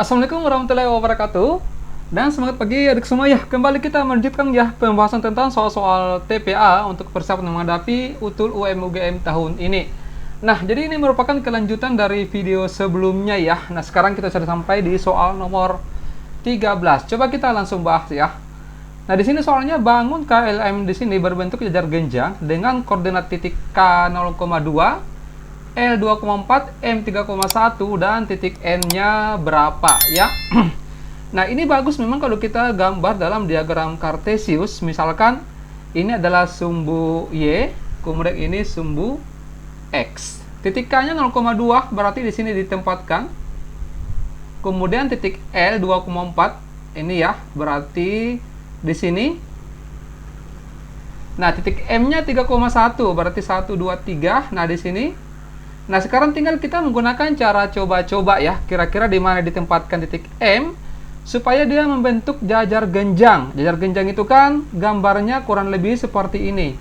Assalamualaikum warahmatullahi wabarakatuh. Dan semangat pagi adik semua ya. Kembali kita melanjutkan ya pembahasan tentang soal-soal TPA untuk persiapan menghadapi UTUL UM-UGM tahun ini. Nah, jadi ini merupakan kelanjutan dari video sebelumnya ya. Nah, sekarang kita sudah sampai di soal nomor 13. Coba kita langsung bahas ya. Nah, di sini soalnya bangun KLM di sini berbentuk jajar genjang dengan koordinat titik K 0,2, L 2,4, M 3,1 dan titik N-nya berapa ya. Nah, ini bagus memang kalau kita gambar dalam diagram kartesius. Misalkan ini adalah sumbu Y, kemudian ini sumbu X. Titik K-nya 0,2 berarti di sini ditempatkan. Kemudian titik L 2,4 ini ya, berarti di sini. Nah, titik M-nya 3,1 berarti 1 2 3. Nah, di sini. Nah, sekarang tinggal kita menggunakan cara coba-coba ya, kira-kira di mana ditempatkan titik M supaya dia membentuk jajar genjang. Jajar genjang itu kan gambarnya kurang lebih seperti ini.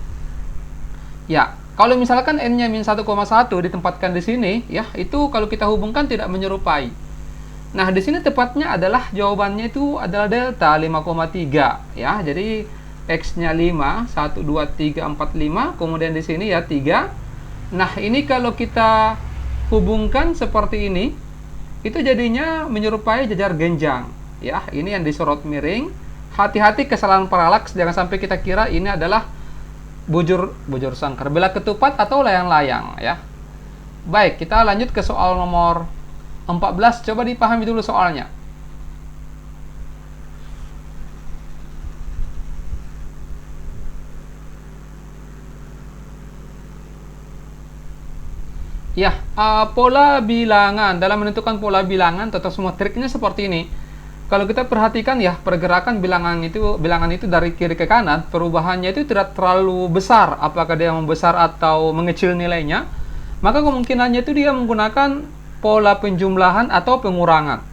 Ya, kalau misalkan N-nya min 1,1 ditempatkan di sini, ya, itu kalau kita hubungkan tidak menyerupai. Nah, di sini tepatnya adalah jawabannya itu adalah delta 5,3 ya. Jadi X-nya 5, 1 2 3 4 5, kemudian di sini ya 3. Nah, ini kalau kita hubungkan seperti ini, itu jadinya menyerupai jajar genjang. Ya, ini yang disorot miring. Hati-hati kesalahan paralaks, jangan sampai kita kira ini adalah bujur sangkar, bela ketupat atau layang-layang ya. Baik, kita lanjut ke soal nomor 14. Coba dipahami dulu soalnya. Ya, pola bilangan. Dalam menentukan pola bilangan, tetap semua triknya seperti ini. Kalau kita perhatikan ya, pergerakan bilangan itu dari kiri ke kanan, perubahannya itu tidak terlalu besar. Apakah dia membesar atau mengecil nilainya? Maka kemungkinannya itu dia menggunakan pola penjumlahan atau pengurangan.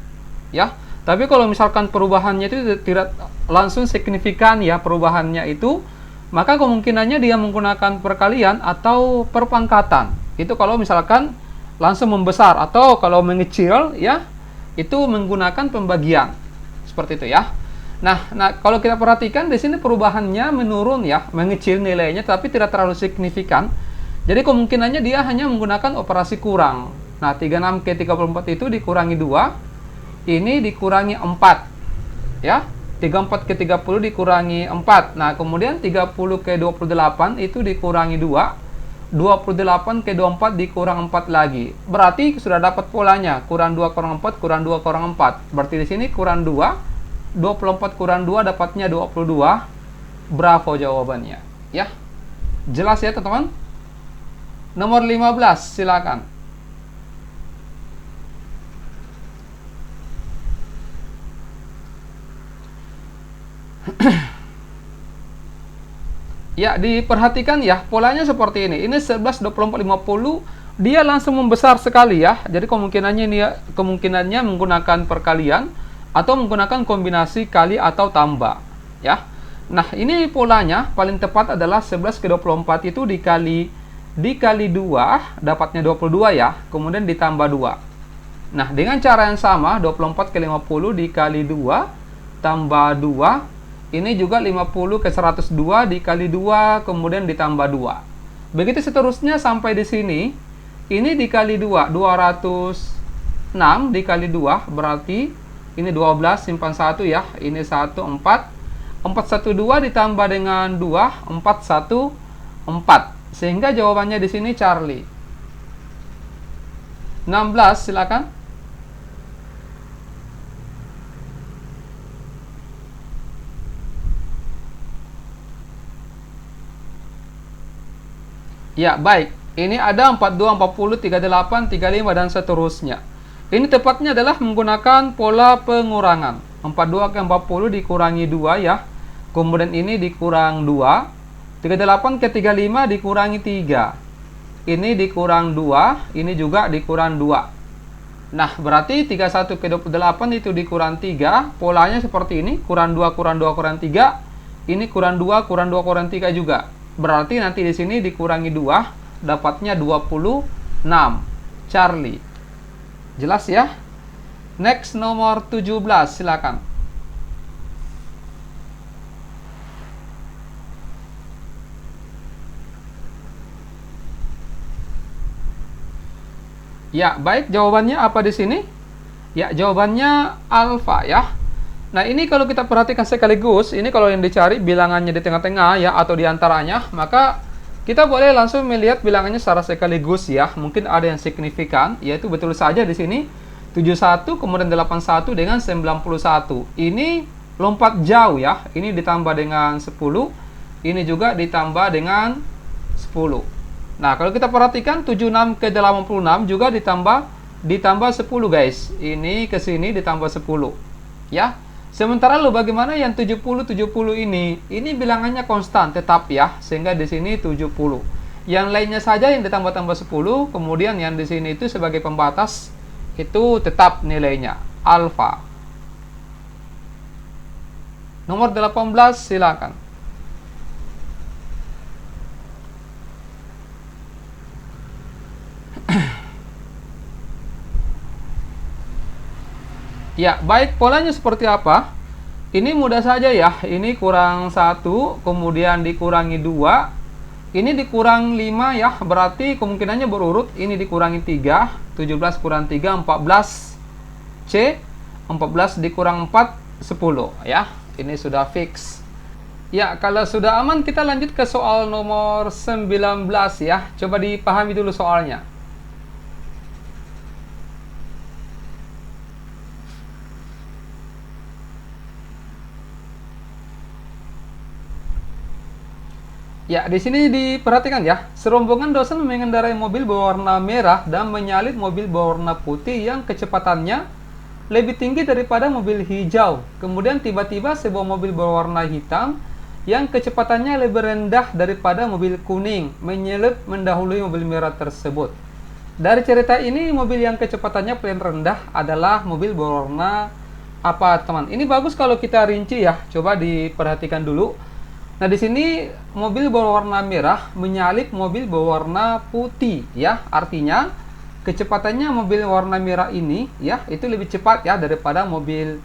Ya, tapi kalau misalkan perubahannya itu tidak langsung signifikan ya perubahannya itu, maka kemungkinannya dia menggunakan perkalian atau perpangkatan. Itu kalau misalkan langsung membesar, atau kalau mengecil ya itu menggunakan pembagian. Seperti itu ya. Nah, kalau kita perhatikan di sini perubahannya menurun ya, mengecil nilainya tapi tidak terlalu signifikan. Jadi kemungkinannya dia hanya menggunakan operasi kurang. Nah, 36 ke 34 itu dikurangi 2, ini dikurangi 4 ya. 34 ke 30 dikurangi 4. Nah, kemudian 30 ke 28 itu dikurangi 2. 28 ke 24 dikurang 4 lagi. Berarti sudah dapat polanya. Kurang 2 kurang 4, kurang 2 kurang 4. Berarti di sini kurang 2. 24 kurang 2 dapatnya 22. Bravo jawabannya. Ya. Jelas ya, teman-teman? Nomor 15, silakan. Ya, diperhatikan ya, polanya seperti ini. Ini 11, 24, 50, dia langsung membesar sekali ya. Jadi kemungkinannya menggunakan perkalian atau menggunakan kombinasi kali atau tambah, ya. Nah, ini polanya paling tepat adalah 11 ke 24 itu dikali 2, dapatnya 22 ya. Kemudian ditambah 2. Nah, dengan cara yang sama, 24 ke 50 dikali 2 tambah 2. Ini juga 50 ke 102 dikali 2, kemudian ditambah 2. Begitu seterusnya sampai di sini. Ini dikali 2, 206 dikali 2, berarti ini 12, simpan 1 ya. Ini 1, 4. 412 ditambah dengan 2, 414. Sehingga jawabannya di sini Charlie. 16, silakan. Ya, baik. Ini ada 42, 40, 38, 35, dan seterusnya. Ini tepatnya adalah menggunakan pola pengurangan. 42 ke 40 dikurangi 2 ya. Kemudian ini dikurang 2. 38 ke 35 dikurangi 3. Ini dikurang 2. Ini juga dikurang 2. Nah, berarti 31 ke 28 itu dikurang 3. Polanya seperti ini. Kurang 2, kurang 2, kurang 3. Ini kurang 2, kurang 2, kurang 3 juga. Berarti nanti di sini dikurangi 2, dapatnya 26. Charlie. Jelas ya? Next nomor 17, silakan. Ya, baik, jawabannya apa di sini? Ya, jawabannya alfa ya. Nah, ini kalau kita perhatikan sekaligus, ini kalau yang dicari bilangannya di tengah-tengah ya atau di antaranya, maka kita boleh langsung melihat bilangannya secara sekaligus ya. Mungkin ada yang signifikan, yaitu betul saja di sini 71 kemudian 81 dengan 91. Ini lompat jauh ya. Ini ditambah dengan 10, ini juga ditambah dengan 10. Nah, kalau kita perhatikan 76 ke 86 juga ditambah 10 guys. Ini ke sini ditambah 10. Ya. Sementara lo bagaimana yang 70 ini? Ini bilangannya konstan tetap ya, sehingga di sini 70. Yang lainnya saja yang ditambah-tambah 10, kemudian yang di sini itu sebagai pembatas itu tetap nilainya alfa. Nomor 18 silakan. Ya, baik, polanya seperti apa? Ini mudah saja ya. Ini kurang 1, kemudian dikurangi 2. Ini dikurang 5 ya. Berarti kemungkinannya berurut. Ini dikurangi 3. 17 kurang 3, 14. C. 14 dikurang 4, 10. Ya, ini sudah fix. Ya, kalau sudah aman kita lanjut ke soal nomor 19 ya. Coba dipahami dulu soalnya. Ya, di sini diperhatikan ya. Serombongan dosen mengendarai mobil berwarna merah dan menyalip mobil berwarna putih yang kecepatannya lebih tinggi daripada mobil hijau. Kemudian tiba-tiba sebuah mobil berwarna hitam yang kecepatannya lebih rendah daripada mobil kuning menyalip mendahului mobil merah tersebut. Dari cerita ini, mobil yang kecepatannya paling rendah adalah mobil berwarna apa, teman? Ini bagus kalau kita rinci ya. Coba diperhatikan dulu. Nah, di sini mobil berwarna merah menyalip mobil berwarna putih ya. Artinya kecepatannya mobil warna merah ini ya itu lebih cepat ya daripada mobil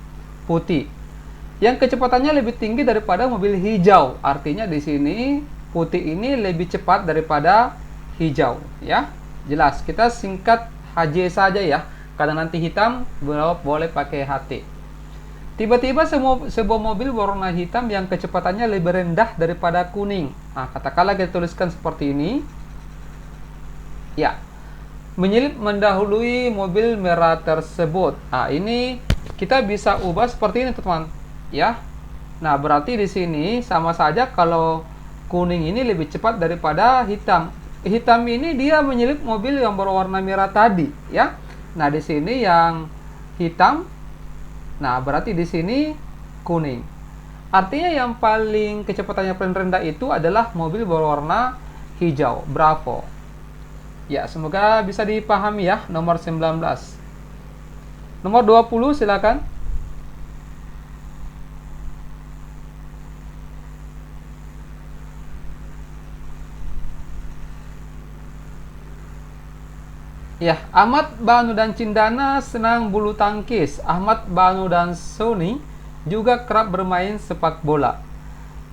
putih. Yang kecepatannya lebih tinggi daripada mobil hijau. Artinya di sini putih ini lebih cepat daripada hijau ya. Jelas, kita singkat HJ saja ya. Karena nanti hitam boleh pakai HT. Tiba-tiba sebuah mobil berwarna hitam yang kecepatannya lebih rendah daripada kuning. Nah, katakanlah kita tuliskan seperti ini. Ya, menyalip mendahului mobil merah tersebut. Nah, ini kita bisa ubah seperti ini, teman. Ya. Nah, berarti di sini sama saja kalau kuning ini lebih cepat daripada hitam. Hitam ini dia menyalip mobil yang berwarna merah tadi, ya. Nah, di sini yang hitam. Nah, berarti di sini kuning. Artinya yang paling kecepatannya paling rendah itu adalah mobil berwarna hijau. Bravo. Ya, semoga bisa dipahami ya, nomor 19. Nomor 20 silakan. Ya, Ahmad, Banu dan Cindana senang bulu tangkis. Ahmad, Banu dan Sony juga kerap bermain sepak bola.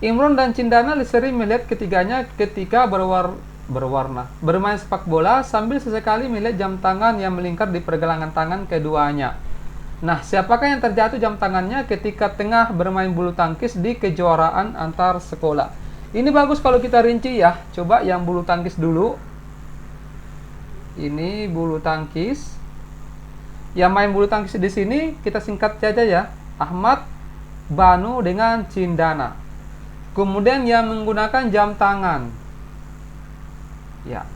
Imron dan Cindana sering melihat ketiganya ketika bermain sepak bola sambil sesekali melihat jam tangan yang melingkar di pergelangan tangan keduanya. Nah, siapakah yang terjatuh jam tangannya ketika tengah bermain bulu tangkis di kejuaraan antar sekolah? Ini bagus kalau kita rinci ya. Coba yang bulu tangkis dulu. Ini bulu tangkis. Yang main bulu tangkis di sini kita singkat saja ya. Ahmad, Banu dengan Cindana. Kemudian yang menggunakan jam tangan. Ya.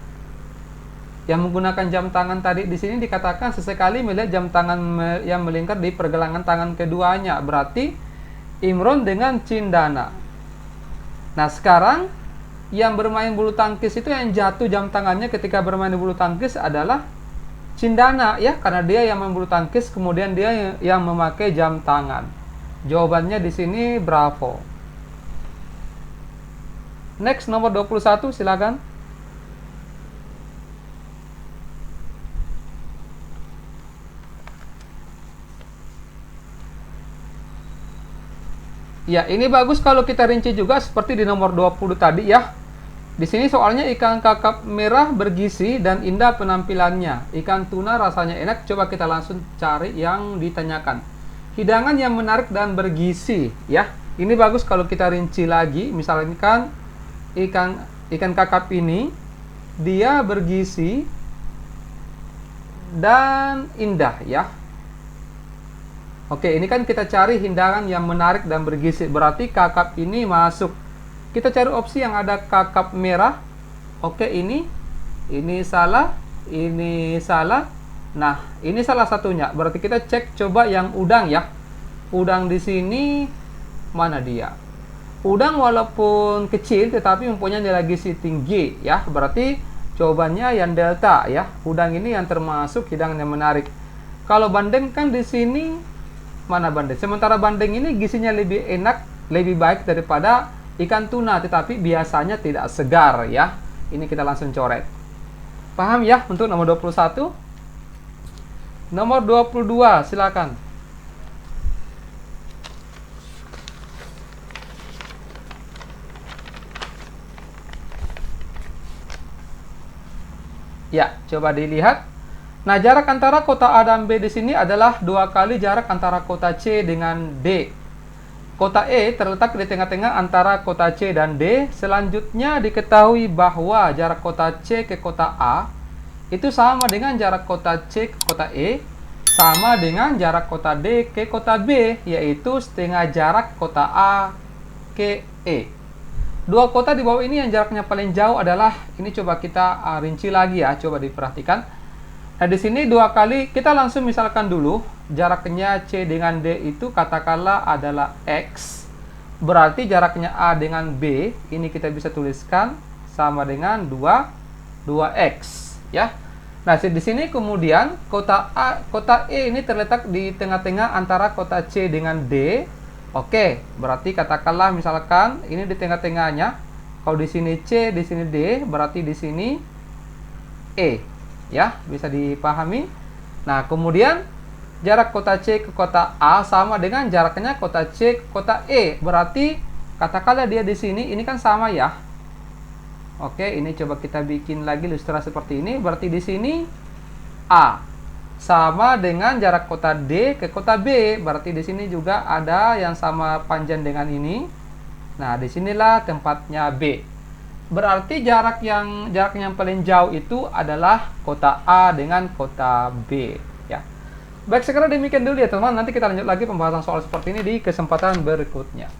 Yang menggunakan jam tangan tadi di sini dikatakan sesekali melihat jam tangan yang melingkar di pergelangan tangan keduanya. Berarti Imron dengan Cindana. Nah, sekarang yang bermain bulu tangkis itu yang jatuh jam tangannya ketika bermain bulu tangkis adalah Cindana ya, karena dia yang main bulu tangkis kemudian dia yang memakai jam tangan. Jawabannya di sini bravo. Next, nomor 21 silakan. Ya, ini bagus kalau kita rinci juga seperti di nomor 20 tadi ya. Di sini soalnya ikan kakap merah bergizi dan indah penampilannya. Ikan tuna rasanya enak. Coba kita langsung cari yang ditanyakan. Hidangan yang menarik dan bergizi ya. Ini bagus kalau kita rinci lagi. Misalnya kan ikan kakap ini dia bergizi dan indah ya. Oke, ini kan kita cari hidangan yang menarik dan bergizi. Berarti kakap ini masuk. Kita cari opsi yang ada kakap merah. Oke, ini salah, ini salah. Nah, ini salah satunya. Berarti kita cek coba yang udang ya. Udang di sini mana dia? Udang walaupun kecil tetapi mempunyai nilai gizi tinggi ya. Berarti jawabannya yang delta ya. Udang ini yang termasuk hidangan yang menarik. Kalau bandeng kan di sini mana bandeng? Sementara bandeng ini gizinya lebih enak, lebih baik daripada ikan tuna, tetapi biasanya tidak segar ya. Ini kita langsung coret. Paham ya untuk nomor 21? Nomor 22, silakan. Ya, coba dilihat. Nah, jarak antara kota A dan B di sini adalah 2 kali jarak antara kota C dengan D. Kota E terletak di tengah-tengah antara kota C dan D. Selanjutnya diketahui bahwa jarak kota C ke kota A itu sama dengan jarak kota C ke kota E, sama dengan jarak kota D ke kota B, yaitu setengah jarak kota A ke E. Dua kota di bawah ini yang jaraknya paling jauh adalah, ini coba kita rinci lagi ya, coba diperhatikan. Nah, di sini 2 kali, kita langsung misalkan dulu, jaraknya C dengan D itu katakanlah adalah X. Berarti jaraknya A dengan B, ini kita bisa tuliskan sama dengan 2X. Ya. Nah, di sini kemudian kota E ini terletak di tengah-tengah antara kota C dengan D. Oke, berarti katakanlah misalkan ini di tengah-tengahnya. Kalau di sini C, di sini D, berarti di sini E. Ya, bisa dipahami. Nah, kemudian jarak kota C ke kota A sama dengan jaraknya kota C ke kota E. Berarti katakanlah dia di sini, ini kan sama ya. Oke, ini coba kita bikin lagi ilustrasi seperti ini. Berarti di sini A sama dengan jarak kota D ke kota B. Berarti di sini juga ada yang sama panjang dengan ini. Nah, disinilah tempatnya B. Berarti jarak yang paling jauh itu adalah kota A dengan kota B ya. Baik, sekarang demikian dulu ya teman-teman. Nanti kita lanjut lagi pembahasan soal seperti ini di kesempatan berikutnya.